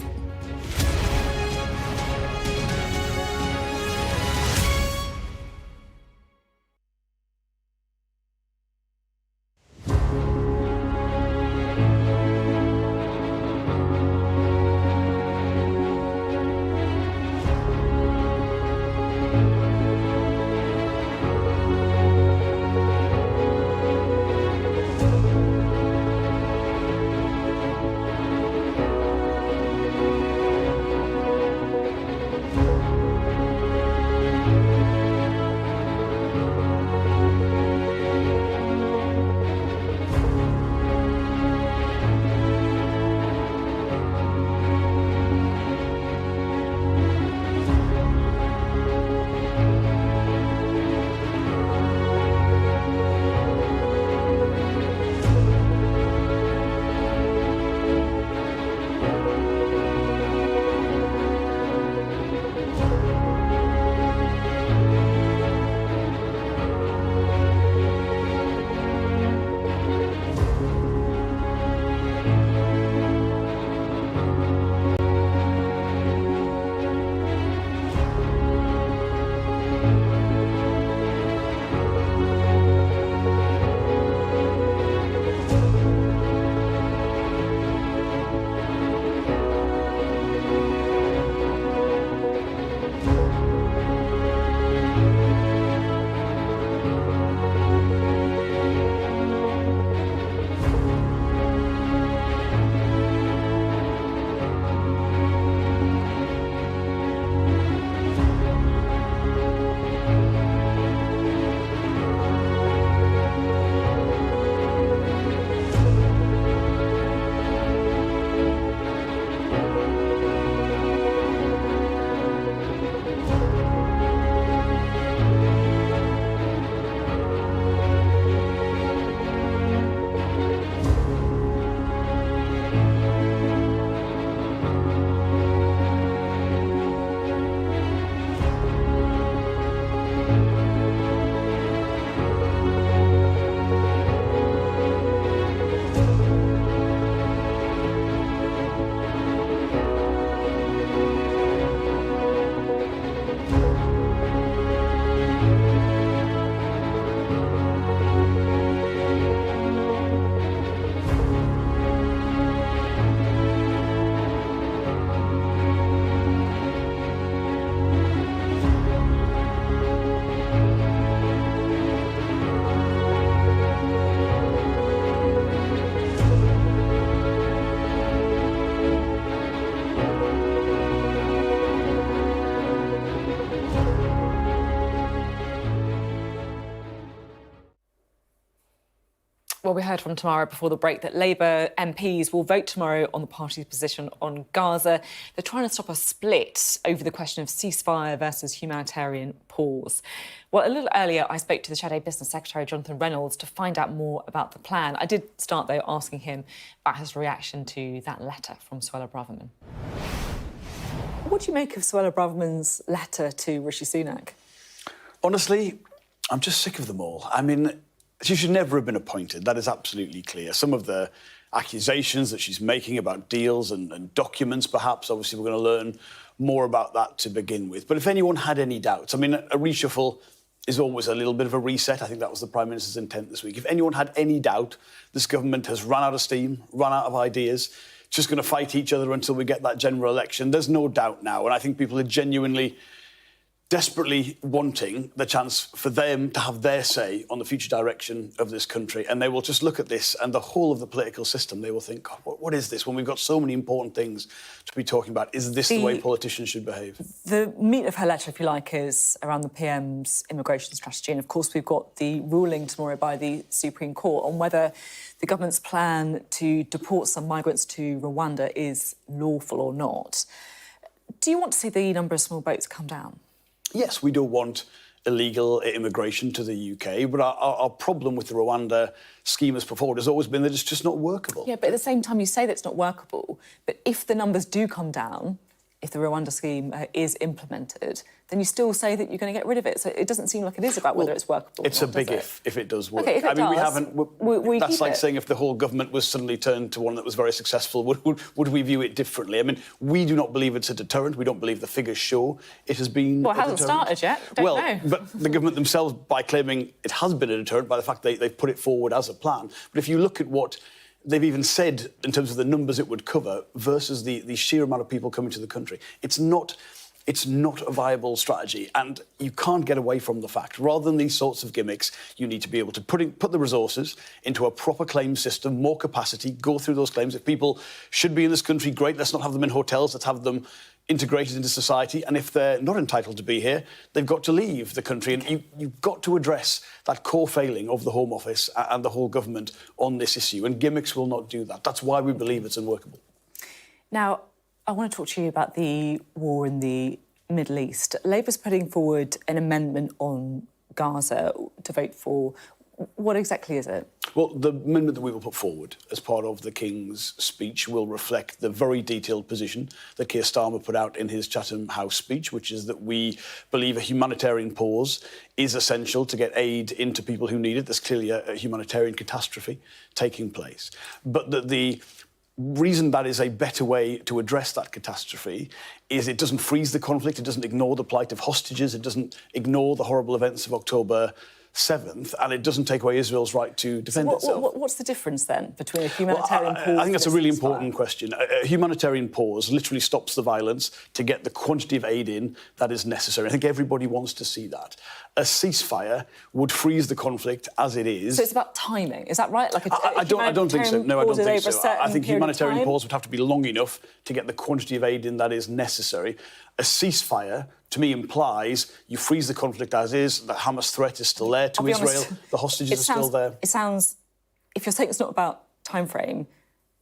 Well, we heard from Tamara before the break that Labour MPs will vote tomorrow on the party's position on Gaza. They're trying to stop a split over the question of ceasefire versus humanitarian pause. Well, a little earlier, I spoke to the Shadow Business Secretary, Jonathan Reynolds, to find out more about the plan. I did start, though, asking him about his reaction to that letter from Suella Braverman. What do you make of Suella Braverman's letter to Rishi Sunak? Honestly, I'm just sick of them all. I mean, she should never have been appointed. That is absolutely clear. Some of the accusations that she's making about deals and documents, perhaps, obviously we're going to learn more about that to begin with. But if anyone had any doubts, I mean, a reshuffle is always a little bit of a reset. I think that was the Prime Minister's intent this week. If anyone had any doubt, this government has run out of steam, run out of ideas, just going to fight each other until we get that general election. There's no doubt now. And I think people are genuinely desperately wanting the chance for them to have their say on the future direction of this country. And they will just look at this and the whole of the political system, they will think, God, what is this? When we've got so many important things to be talking about, is this the way politicians should behave? The meat of her letter, if you like, is around the PM's immigration strategy. And, of course, we've got the ruling tomorrow by the Supreme Court on whether the government's plan to deport some migrants to Rwanda is lawful or not. Do you want to see the number of small boats come down? Yes, we don't want illegal immigration to the UK, but our problem with the Rwanda scheme as put forward has always been that it's just not workable. Yeah, but at the same time you say that it's not workable, but if the numbers do come down, if the Rwanda scheme is implemented, then you still say that you're going to get rid of it. So it doesn't seem like it is about whether it's workable. It's or not, a big if it does work. Okay, if it we does, haven't. That's like it. saying if the whole government was suddenly turned to one that was very successful, would we view it differently? I mean, we do not believe it's a deterrent. We don't believe the figures show it has been. Well, it hasn't started yet. Don't know. But the government themselves, by claiming it has been a deterrent, by the fact they've put it forward as a plan. But if you look at what they've even said in terms of the numbers it would cover versus the sheer amount of people coming to the country, it's not a viable strategy, and you can't get away from the fact. Rather than these sorts of gimmicks, you need to be able to put the resources into a proper claim system, more capacity, go through those claims. If people should be in this country, great, let's not have them in hotels, let's have them integrated into society, and if they're not entitled to be here, they've got to leave the country. And you've got to address that core failing of the Home Office and the whole government on this issue, and gimmicks will not do that. That's why we believe it's unworkable. Now, I want to talk to you about the war in the Middle East. Labour's putting forward an amendment on Gaza to vote for. What exactly is it? Well, the amendment that we will put forward as part of the King's speech will reflect the very detailed position that Keir Starmer put out in his Chatham House speech, which is that we believe a humanitarian pause is essential to get aid into people who need it. There's clearly a humanitarian catastrophe taking place. But that the reason that is a better way to address that catastrophe is it doesn't freeze the conflict, it doesn't ignore the plight of hostages, it doesn't ignore the horrible events of October 7th, and it doesn't take away Israel's right to defend itself. What's the difference, then, between a humanitarian pause... I think that's a really important question. A humanitarian pause literally stops the violence to get the quantity of aid in that is necessary. I think everybody wants to see that. A ceasefire would freeze the conflict as it is. So it's about timing, is that right? Like I don't think so. No, I don't think so. I think humanitarian pause would have to be long enough to get the quantity of aid in that is necessary. A ceasefire, to me, implies you freeze the conflict as is, the Hamas threat is still there to Israel, the hostages are still there. It sounds, if you're saying it's not about time frame,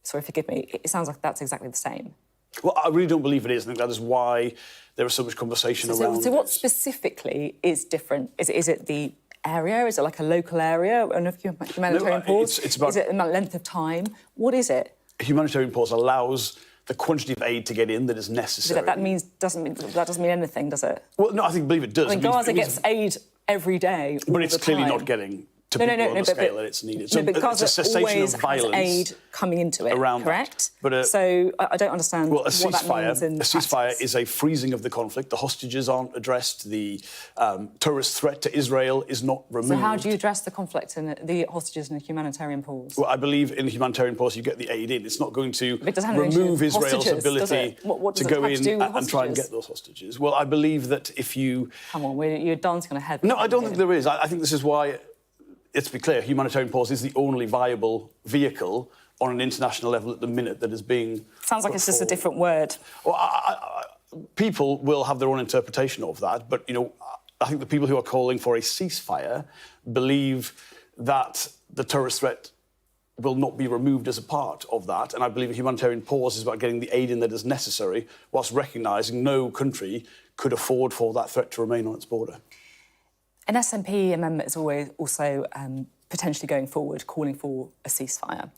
sorry, forgive me, it sounds like that's exactly the same. Well, I really don't believe it is. I think that is why there is so much conversation around it. So what specifically is different? Is it the area? Is it like a local area? And if you humanitarian pause? It's about... Is it the length of time? What is it? A humanitarian pause allows the quantity of aid to get in that is necessary. That doesn't mean anything, does it? Well, no, I believe it does. I mean, Gaza gets aid every day, but it's clearly not getting to people on the scale that it's needed. So but Gaza it's a cessation of violence has aid coming into it, around correct? But so I don't understand what that means in practice. A ceasefire is a freezing of the conflict. The hostages aren't addressed. The terrorist threat to Israel is not removed. So how do you address the conflict and the hostages in a humanitarian pause? Well, I believe in the humanitarian pause you get the aid in. It's not going to remove Israel's ability to go in and try and get those hostages. Well, I believe that if you... Come on, you're dancing on a head. No, I don't think there is. I think this is why... Let's be clear, humanitarian pause is the only viable vehicle on an international level at the minute that is being... Sounds like it's just a different word. Well, people will have their own interpretation of that, but, you know, I think the people who are calling for a ceasefire believe that the terrorist threat will not be removed as a part of that, and I believe a humanitarian pause is about getting the aid in that is necessary, whilst recognising no country could afford for that threat to remain on its border. An SNP amendment is always also potentially going forward, calling for a ceasefire.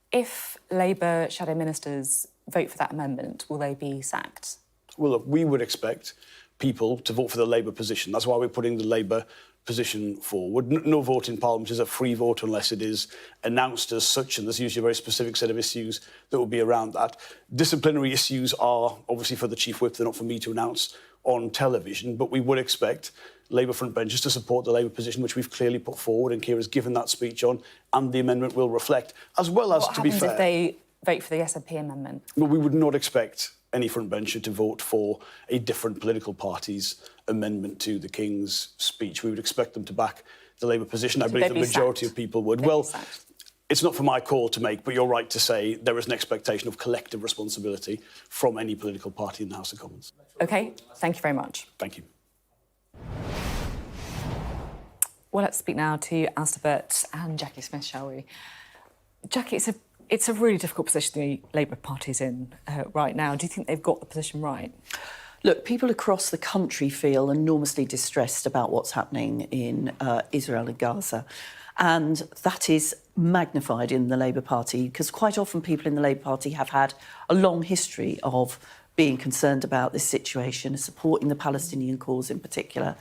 If Labour shadow ministers vote for that amendment, will they be sacked? Well, look, we would expect people to vote for the Labour position. That's why we're putting the Labour position forward. No vote in Parliament is a free vote unless it is announced as such, and there's usually a very specific set of issues that will be around that. Disciplinary issues are obviously for the Chief Whip, they're not for me to announce on television, but we would expect Labour frontbenchers to support the Labour position, which we've clearly put forward, and Keir has given that speech on, and the amendment will reflect, as well as, to be fair... What happens if they vote for the SNP amendment? Well, we would not expect any frontbencher to vote for a different political party's amendment to the King's speech. We would expect them to back the Labour position. I believe the majority of people would. Well, it's not for my call to make, but you're right to say there is an expectation of collective responsibility from any political party in the House of Commons. OK, thank you very much. Thank you. Well, let's speak now to Alistair, Burt and Jacqui Smith, shall we? Jacqui, it's a really difficult position the Labour Party's in right now. Do you think they've got the position right? Look, people across the country feel enormously distressed about what's happening in Israel and Gaza. And that is magnified in the Labour Party because quite often people in the Labour Party have had a long history of being concerned about this situation, supporting the Palestinian cause in particular,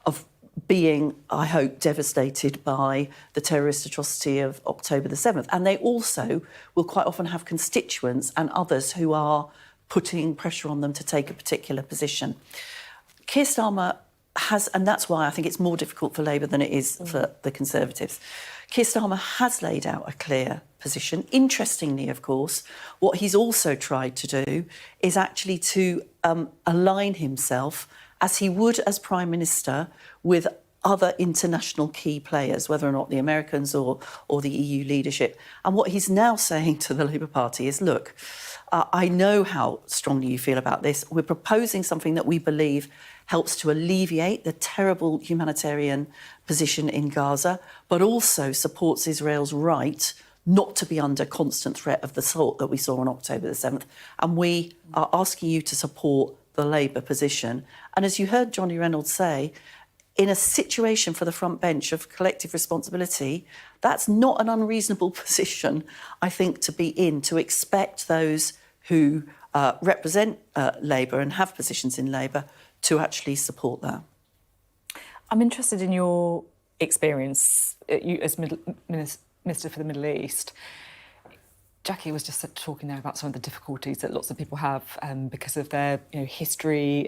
of being, I hope, devastated by the terrorist atrocity of October the 7th. And they also will quite often have constituents and others who are putting pressure on them to take a particular position. Keir Starmer has, and that's why I think it's more difficult for Labour than it is for the Conservatives. Keir Starmer has laid out a clear position. Interestingly, of course, what he's also tried to do is actually to align himself, as he would as Prime Minister, with other international key players, whether or not the Americans or the EU leadership. And what he's now saying to the Labour Party is, look, I know how strongly you feel about this. We're proposing something that we believe helps to alleviate the terrible humanitarian position in Gaza, but also supports Israel's right not to be under constant threat of the sort that we saw on October the 7th. And we are asking you to support the Labour position. And as you heard Johnny Reynolds say, in a situation for the front bench of collective responsibility, that's not an unreasonable position, I think, to be in, to expect those who represent Labour and have positions in Labour to actually support that. I'm interested in your experience you as Minister for the Middle East. Jacqui was just talking there about some of the difficulties that lots of people have because of their history,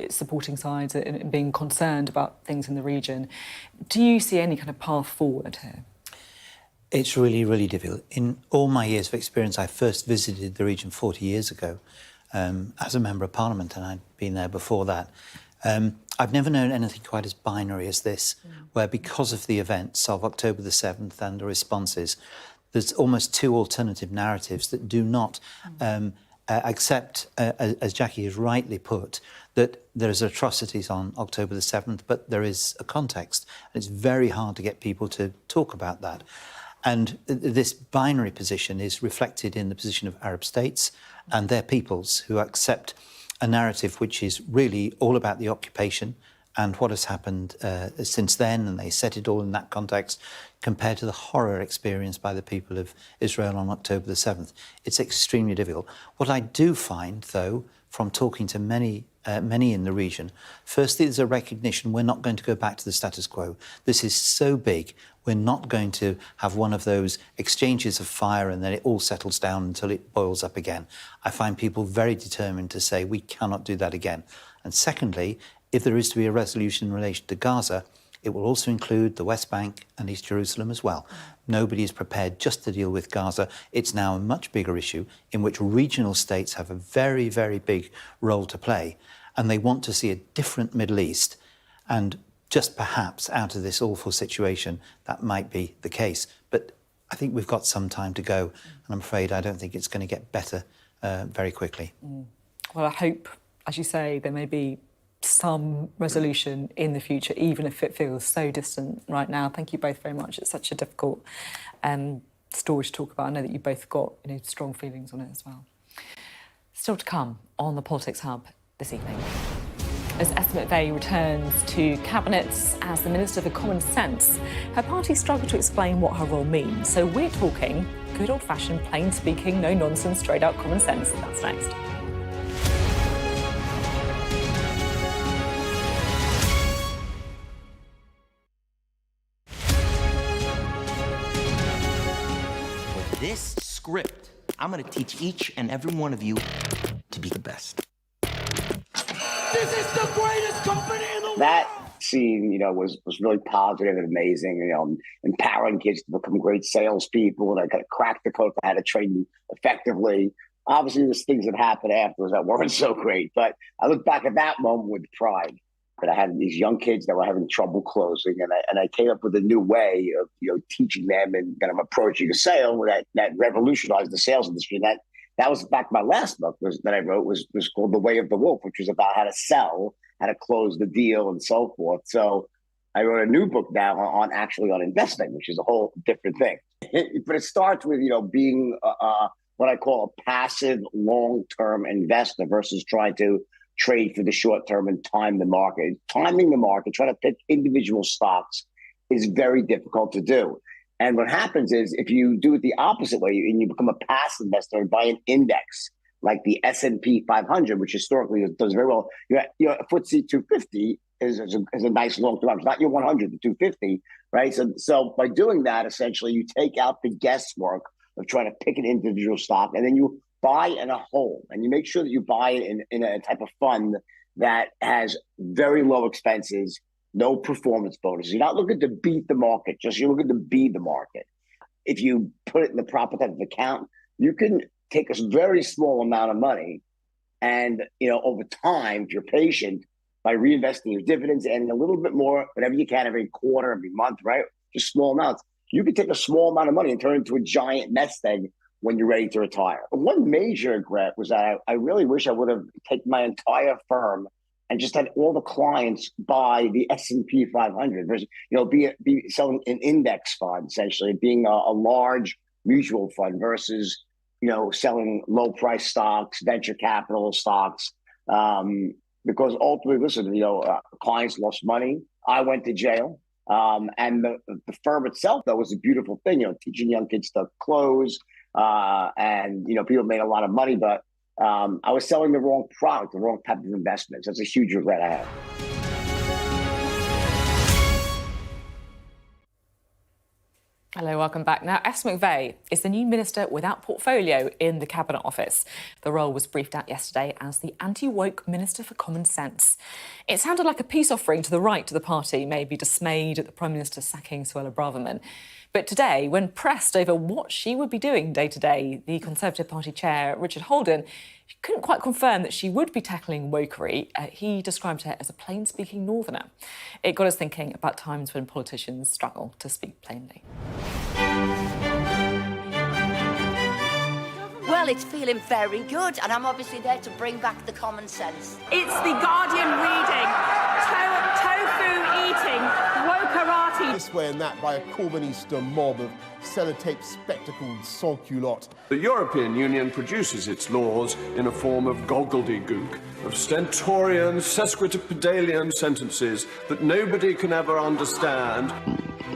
supporting sides and being concerned about things in the region. Do you see any kind of path forward here? It's really, really difficult. In all my years of experience, I first visited the region 40 years ago as a Member of Parliament, and I'd been there before that. I've never known anything quite as binary as this, where because of the events of October the 7th and the responses, there's almost two alternative narratives that do not accept, as Jacqui has rightly put, that there's atrocities on October the 7th, but there is a context. And it's very hard to get people to talk about that. And this binary position is reflected in the position of Arab states and their peoples who accept a narrative which is really all about the occupation and what has happened since then, and they set it all in that context, compared to the horror experienced by the people of Israel on October the 7th. It's extremely difficult. What I do find, though, from talking to many in the region, firstly, there's a recognition we're not going to go back to the status quo. This is so big, we're not going to have one of those exchanges of fire and then it all settles down until it boils up again. I find people very determined to say we cannot do that again. And secondly, if there is to be a resolution in relation to Gaza, it will also include the West Bank and East Jerusalem as well. Nobody is prepared just to deal with Gaza. It's now a much bigger issue in which regional states have a very, very big role to play. And they want to see a different Middle East. And just perhaps out of this awful situation, that might be the case. But I think we've got some time to go. And I'm afraid I don't think it's going to get better very quickly. Well, I hope, as you say, there may be some resolution in the future, even if it feels so distant right now. Thank you both very much. It's such a difficult story to talk about. I know that you both got strong feelings on it as well. Still to come on the Politics Hub this evening. As Esther McVey returns to Cabinet as the Minister for Common Sense, her party struggled to explain what her role means. So we're talking good old-fashioned, plain-speaking, no-nonsense, straight-out common sense. That's next. This script, I'm gonna teach each and every one of you to be the best. This is the greatest company in the world! That scene, was really positive and amazing, empowering kids to become great salespeople, and I got to crack the code for how to train them effectively. Obviously, there's things that happened afterwards that weren't so great, but I look back at that moment with pride. That I had these young kids that were having trouble closing, and I came up with a new way of teaching them and kind of approaching a sale that revolutionized the sales industry. And that was, in fact, my last book that I wrote was called The Way of the Wolf, which was about how to sell, how to close the deal, and so forth. So I wrote a new book now on investing, which is a whole different thing. But it starts with being what I call a passive long-term investor versus trying to trade for the short term and time the market. Timing the market, trying to pick individual stocks is very difficult to do. And what happens is if you do it the opposite way and you become a passive investor and buy an index like the S&P 500, which historically does very well, your FTSE 250 is a nice long-term option. It's not your 100, the 250, right? So by doing that, essentially, you take out the guesswork of trying to pick an individual stock, and then you buy in a whole, and you make sure that you buy it in a type of fund that has very low expenses, no performance bonuses. You're not looking to beat the market, you're looking to be the market. If you put it in the proper type of account, you can take a very small amount of money and, over time, if you're patient, by reinvesting your dividends and a little bit more, whatever you can, every quarter, every month, right? Just small amounts. You can take a small amount of money and turn it into a giant nest egg when you're ready to retire. One major regret was that I really wish I would have taken my entire firm and just had all the clients buy the S&P 500 versus, be selling an index fund, essentially, being a large mutual fund versus, selling low price stocks, venture capital stocks. Because ultimately, listen, clients lost money. I went to jail. And the firm itself, though, was a beautiful thing, teaching young kids to close. And people made a lot of money, but I was selling the wrong product, the wrong type of investments. That's a huge regret I have. Hello, welcome back. Now, Esther McVey is the new minister without portfolio in the Cabinet Office. The role was briefed out yesterday as the anti-woke Minister for Common Sense. It sounded like a peace offering to the right of the party, maybe dismayed at the Prime Minister sacking Suella Braverman. But today, when pressed over what she would be doing day to day, the Conservative Party chair, Richard Holden, couldn't quite confirm that she would be tackling wokery. He described her as a plain-speaking northerner. It got us thinking about times when politicians struggle to speak plainly. Well, it's feeling very good, and I'm obviously there to bring back the common sense. It's the Guardian reading, tofu-eating, wokerati. This way and that by a Corbynista mob of sellotape spectacled sans-culottes. The European Union produces its laws in a form of gobbledygook, of stentorian, sesquipedalian sentences that nobody can ever understand.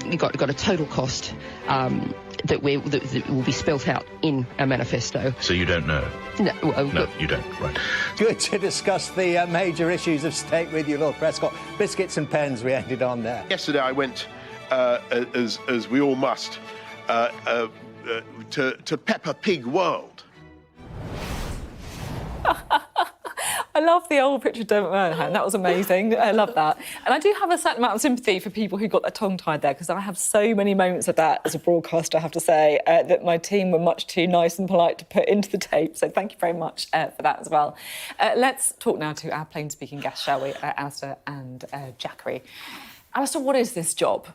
You've got a total cost that will be spelt out in a manifesto. So you don't know? No, no, you don't, right. Good to discuss the major issues of state with you, Lord Prescott. Biscuits and pens we ended on there. Yesterday I went, as we all must, to Peppa Pig World. I love the old Richard McVey. That was amazing. I love that. And I do have a certain amount of sympathy for people who got their tongue tied there, because I have so many moments of that as a broadcaster, I have to say, that my team were much too nice and polite to put into the tape. So thank you very much for that as well. Let's talk now to our plain-speaking guests, shall we? Alistair and Jacqui. Alistair, what is this job?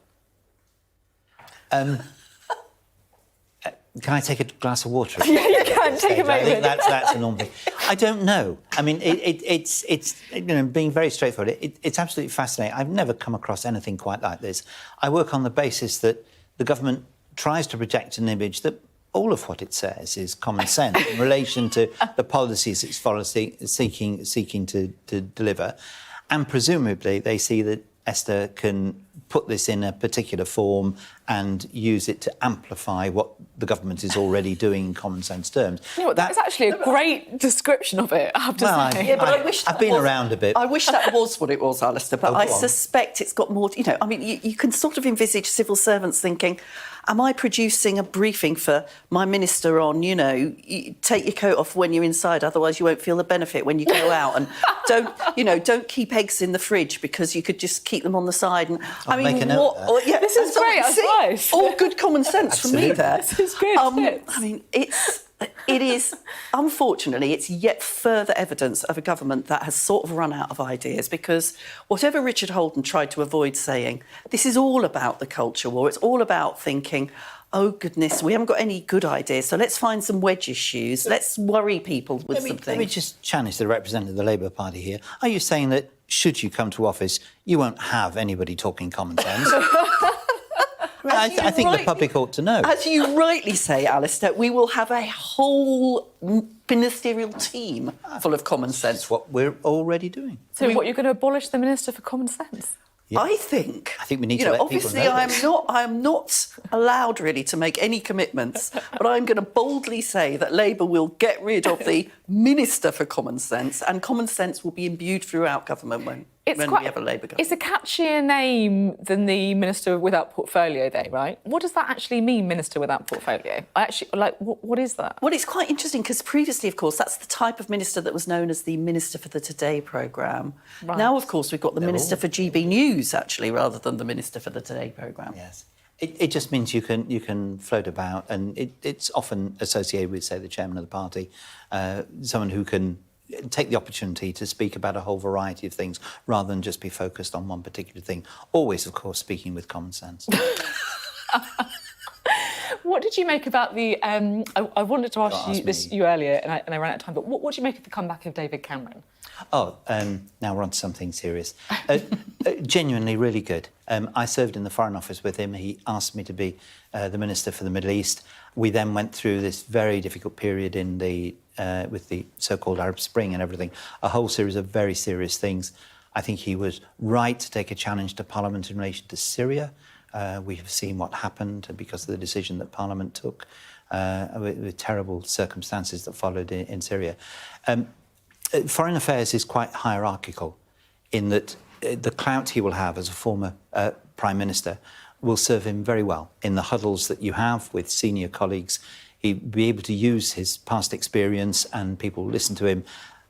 Can I take a glass of water? Yeah, you can. Take a moment. I think that's a normal thing. I don't know. I mean, it's being very straightforward. It's absolutely fascinating. I've never come across anything quite like this. I work on the basis that the government tries to project an image that all of what it says is common sense in relation to the policies it's seeking to deliver, and presumably they see that Esther can put this in a particular form and use it to amplify what the government is already doing in common sense terms. You know what, that's actually a great description of it, I have to say. I've been around a bit. I wish that was what it was, Alistair, but I suspect it's got more... I mean, you can sort of envisage civil servants thinking, am I producing a briefing for my minister on, you take your coat off when you're inside, otherwise you won't feel the benefit when you go out, and don't keep eggs in the fridge because you could just keep them on the side. And make a note of this is great advice. All good common sense from me there. This is good. I mean, it's It is, unfortunately, it's yet further evidence of a government that has sort of run out of ideas, because whatever Richard Holden tried to avoid saying, this is all about the culture war. It's all about thinking, oh, goodness, we haven't got any good ideas, so let's find some wedge issues. Let's worry people with something. Let me just challenge the representative of the Labour Party here. Are you saying that, should you come to office, you won't have anybody talking common sense? I think the public ought to know. As you rightly say, Alistair, we will have a whole ministerial team full of common sense. That's what we're already doing. So what, you're going to abolish the Minister for Common Sense? Yeah. I think we need to let people know. Obviously, I'm not allowed really to make any commitments, but I'm going to boldly say that Labour will get rid of the Minister for Common Sense, and common sense will be imbued throughout government when we have a Labour government. It's a catchier name than the Minister without portfolio, though, right? What does that actually mean, Minister without portfolio? What is that? Well, it's quite interesting because previously, of course, that's the type of minister that was known as the Minister for the Today programme. Right. Now, of course, we've got the Minister for GB News, actually, rather than the Minister for the Today programme. Yes. It just means you can float about, and it's often associated with, say, the chairman of the party, someone who can take the opportunity to speak about a whole variety of things rather than just be focused on one particular thing. Always, of course, speaking with common sense. What did you make about the... I wanted to ask you earlier, and I ran out of time, but what do you make of the comeback of David Cameron? Oh, now we're on to something serious. Genuinely really good. I served in the Foreign Office with him. He asked me to be the Minister for the Middle East. We then went through this very difficult period in with the so-called Arab Spring and everything, a whole series of very serious things. I think he was right to take a challenge to Parliament in relation to Syria. We have seen what happened because of the decision that Parliament took, with terrible circumstances that followed in Syria. Foreign affairs is quite hierarchical in that the clout he will have as a former Prime Minister will serve him very well in the huddles that you have with senior colleagues. He'll be able to use his past experience and people listen to him.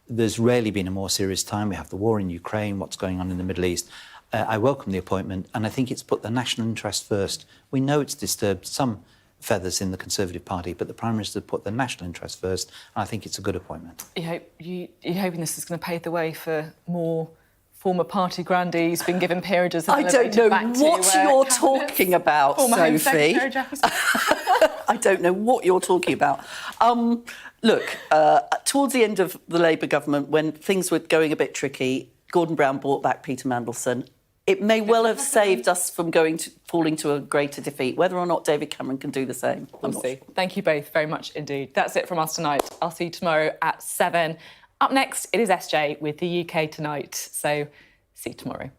There's rarely been a more serious time. We have the war in Ukraine, what's going on in the Middle East. I welcome the appointment, and I think it's put the national interest first. We know it's disturbed some feathers in the Conservative Party, but the Prime Minister put the national interest first, and I think it's a good appointment. You're hoping this is going to pave the way for more former party grandees being given peerages? I don't know what you're talking about, Sophie. I don't know what you're talking about. Look, towards the end of the Labour government, when things were going a bit tricky, Gordon Brown brought back Peter Mandelson. It may well have saved us from falling to a greater defeat. Whether or not David Cameron can do the same, we'll see. Thank you both very much indeed. That's it from us tonight. I'll see you tomorrow at 7. Up next, it is SJ with the UK Tonight. So, see you tomorrow.